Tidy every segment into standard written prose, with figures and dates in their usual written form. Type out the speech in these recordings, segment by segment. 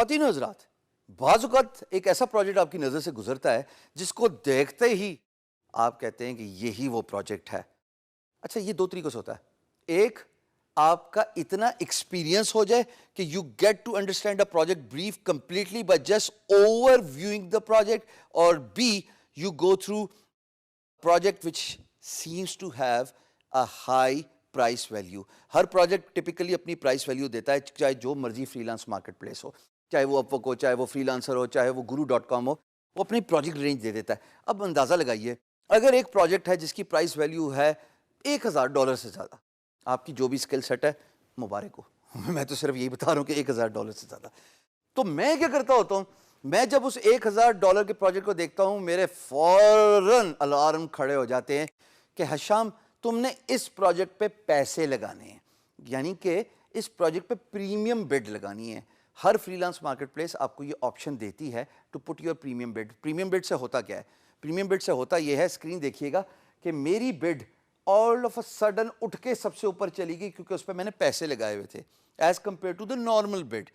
خواتین و حضرات، بعض اوقات ایک ایسا پروجیکٹ آپ کی نظر سے گزرتا ہے جس کو دیکھتے ہی آپ کہتے ہیں کہ یہی وہ پروجیکٹ ہے. اچھا، یہ دو طریقوں سے ہوتا ہے. ایک، آپ کا اتنا ایکسپیرینس ہو جائے کہ you get to understand a project brief completely by just overviewing the project. اور B, you go through project which seems to have a high price value. ہر پروجیکٹ ٹپکلی اپنی پرائس ویلیو دیتا ہے، چاہے جو مرضی freelance marketplace ہو، چاہے وہ اپ ورک ہو، چاہے وہ فری لانسر ہو، چاہے وہ guru.com ہو، وہ اپنی پروجیکٹ رینج دے دیتا ہے. اب اندازہ لگائیے، اگر ایک پروجیکٹ ہے جس کی پرائس ویلیو ہے $1000 سے زیادہ، آپ کی جو بھی اسکل سیٹ ہے مبارک ہو. میں تو صرف یہی بتا رہا ہوں کہ $1000 سے زیادہ. تو میں کیا کرتا ہوتا ہوں، میں جب اس $1000 کے پروجیکٹ کو دیکھتا ہوں، میرے فوراً الارم کھڑے ہو جاتے ہیں کہ حشام، تم نے اس پروجیکٹ پہ پیسے لگانے ہیں، یعنی کہ اس پروجیکٹ پہ پریمیم بڈ لگانی ہے. ہر فری لانس مارکیٹ پلیس آپ کو یہ آپشن دیتی ہے to put your premium bid. Premium bid سے ہوتا کیا ہے؟ پریمیم بڈ سے ہوتا یہ ہے، اسکرین دیکھیے گا، کہ میری بڈ آل آف اے سڈن اٹھ کے سب سے اوپر چلی گئی کیونکہ اس پہ میں نے پیسے لگائے ہوئے تھے as compare to the normal bid.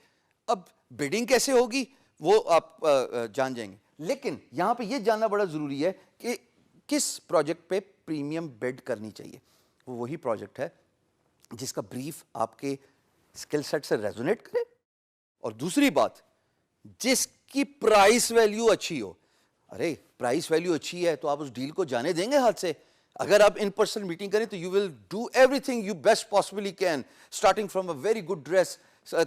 اب بڈنگ کیسے ہوگی وہ آپ جان جائیں گے، لیکن یہاں پہ یہ جاننا بڑا ضروری ہے کہ کس پروجیکٹ پہ پریمیم بڈ کرنی چاہیے. وہ وہی پروجیکٹ ہے جس کا بریف آپ کے اسکل سیٹ سے ریزونیٹ کرے، اور دوسری بات، جس کی پرائس ویلیو اچھی ہو. ارے پرائس ویلیو اچھی ہے تو آپ اس ڈیل کو جانے دیں گے ہاتھ سے؟ اگر آپ ان پرسن میٹنگ کریں تو you will do every thing you best possibly can, starting from a very good dress,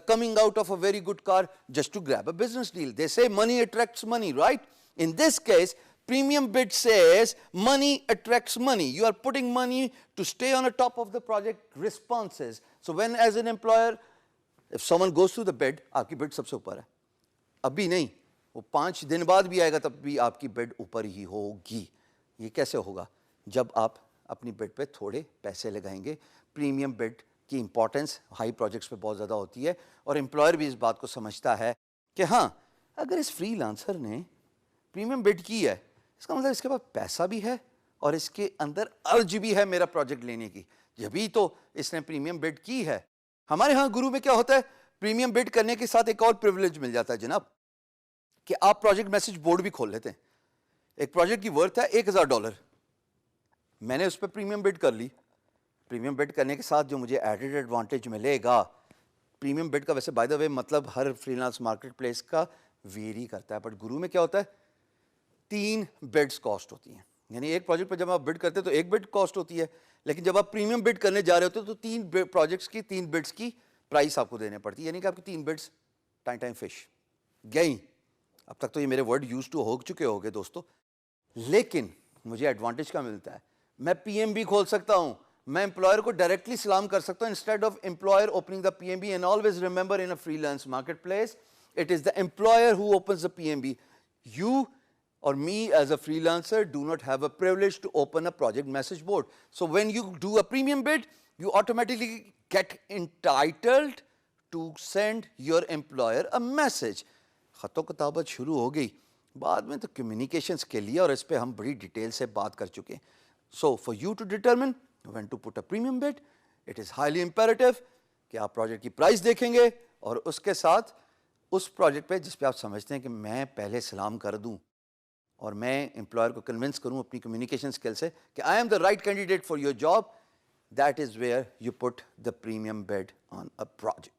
coming out of a very good car, just to grab a business deal. They say money attracts money, right? In this case, premium bid says money attracts money. You are putting money to stay on the top of the project responses. So when as an employer, if someone goes through the bid, آپ کی bid سب سے اوپر ہے. ابھی نہیں، وہ 5 دن بعد بھی آئے گا تب بھی آپ کی bid اوپر ہی ہوگی. یہ کیسے ہوگا؟ جب آپ اپنی bid پہ تھوڑے پیسے لگائیں گے. پریمیم bid کی امپورٹنس ہائی پروجیکٹس پہ بہت زیادہ ہوتی ہے، اور امپلائر بھی اس بات کو سمجھتا ہے کہ ہاں، اگر اس فری لانسر نے پریمیم بڈ کی ہے، اس کا مطلب اس کے پاس پیسہ بھی ہے اور اس کے اندر ارج بھی ہے میرا پروجیکٹ لینے کی، جبھی تو اس نے پریمیم بڈ کی ہے. ہمارے ہاں گرو میں کیا ہوتا ہے، پریمیم بڈ کرنے کے ساتھ ایک اور پریویلیج مل جاتا ہے جناب، کہ آپ پروجیکٹ میسج بورڈ بھی کھول لیتے ہیں. ایک پروجیکٹ کی ورتھ ہے $1000، میں نے اس پہ پریمیم بڈ کر لی. پریمیم بڈ کرنے کے ساتھ جو مجھے ایڈڈ ایڈوانٹیج ملے گا، پریمیم بڈ کا ویسے بائی دا وے مطلب ہر فری لانس مارکیٹ پلیس کا ویری کرتا ہے، بٹ گرو میں کیا ہوتا ہے، 3 بڈس کاسٹ ہوتی ہیں. یعنی ایک پروجیکٹ پہ جب آپ بڈ کرتے ہیں تو ایک بڈ کاسٹ ہوتی ہے، لیکن جب آپ پریمیم بڈ کرنے جا رہے ہوتے ہیں تو 3 پروجیکٹس کی 3 بڈس کی پرائس آپ کو دینے پڑتی ہے. یعنی کہ آپ کی 3 بڈس ٹائم فش گئیں. اب تک تو یہ میرے ورڈ یوز ٹو ہو چکے ہوگے دوستو، لیکن مجھے ایڈوانٹیج کیا ملتا ہے، میں پی ایم بی کھول سکتا ہوں، میں امپلائر کو ڈائریکٹلی سلام کر سکتا ہوں instead of employer opening the P M B. And always remember in a freelance marketplace it is the employer who opens the P M B. You or me as a freelancer do not have a privilege to open a project message board. So when you do a premium bid, you automatically get entitled to send your employer a message. خط و کتابت شروع ہو گئی، بعد میں تو communications کے لیے، اور اس پہ ہم بڑی ڈیٹیل سے بات کر چکے ہیں. So for you to determine when to put a premium bid, it is highly imperative کہ آپ پروجیکٹ کی پرائس دیکھیں گے، اور اس کے ساتھ اس پروجیکٹ پہ جس پہ آپ سمجھتے ہیں کہ میں پہلے سلام کر دوں اور میں امپلائر کو کنونس کروں اپنی کمیونیکیشن اسکل سے کہ I am the right candidate for your job, that is where you put the premium bid on a project.